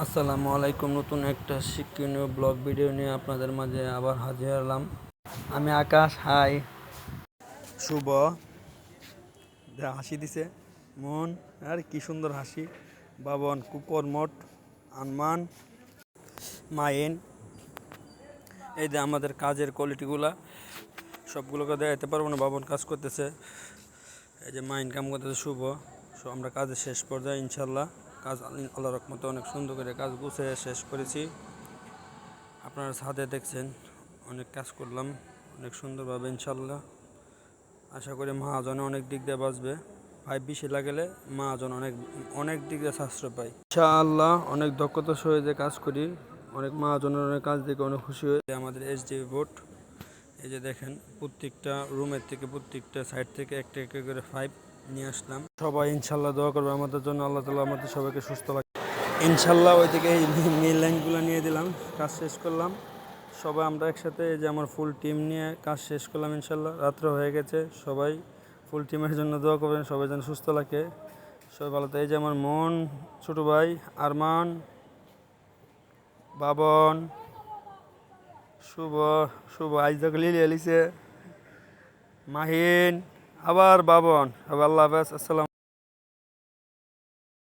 আসসালামু আলাইকুম। নতুন একটা শিক্ষণীয় ব্লগ ভিডিও নিয়ে আপনাদের মাঝে আবার হাজির হলাম। আমি আকাশ। হাই শুভ, হাসি দিছে মন, আর কি সুন্দর হাসি। বাবন, কুকর, মঠ, আনমান, মাইন। এই যে আমাদের কাজের কোয়ালিটিগুলা সবগুলোকে দেখাতে পারবো না। বাবন কাজ করতেছে, এই যে মাইন কাম করতেছে শুভ। আমরা কাজের শেষ পর্যায়ে ইনশাল্লাহ। কাজ আল্লাহর রহমতে অনেক সুন্দর করে কাজ গুছিয়ে শেষ করেছি। আপনারা ছাদে দেখছেন অনেক কাজ করলাম অনেক সুন্দরভাবে ইনশাল্লাহ। আশা করি মহাজনে অনেক দিক দিয়ে বাঁচবে। পাইপ বেশি লাগালে মহাজন অনেক দিক দিয়ে সাশ্রয় পাই ইনশাআল্লাহ। অনেক দক্ষতার সহিত কাজ করি, অনেক মহাজনের অনেক কাজ দেখে অনেক খুশি হয়ে আমাদের এইচডিবি বোর্ড। এই যে দেখেন, প্রত্যেকটা রুমের থেকে প্রত্যেকটা সাইড থেকে একটা একটা করে পাইপ নিয়ে আসলাম। সবাই ইনশাল্লাহ দোয়া করবে আমাদের জন্য। আল্লাহ তাআলা আমাদের সবাইকে সুস্থ রাখে ইনশাল্লাহ। ওই থেকে এই মেল লাইনগুলো নিয়ে দিলাম, কাজ শেষ করলাম। সবাই আমরা একসাথে, এই যে আমার ফুল টিম নিয়ে কাজ শেষ করলাম ইনশাল্লাহ। রাত্র হয়ে গেছে, সবাই ফুল টিমের জন্য দোয়া করবেন, সবাই যেন সুস্থ লাগে, সবাই ভালো থাকে। এই যে আমার মন, ছোটো ভাই আরমান, বাবন, শুভ শুভ আইজাক লিলি এলিছে, মাহিন, আবার বাবন। আবার আল্লাহ হাফেজ, আসসালাম।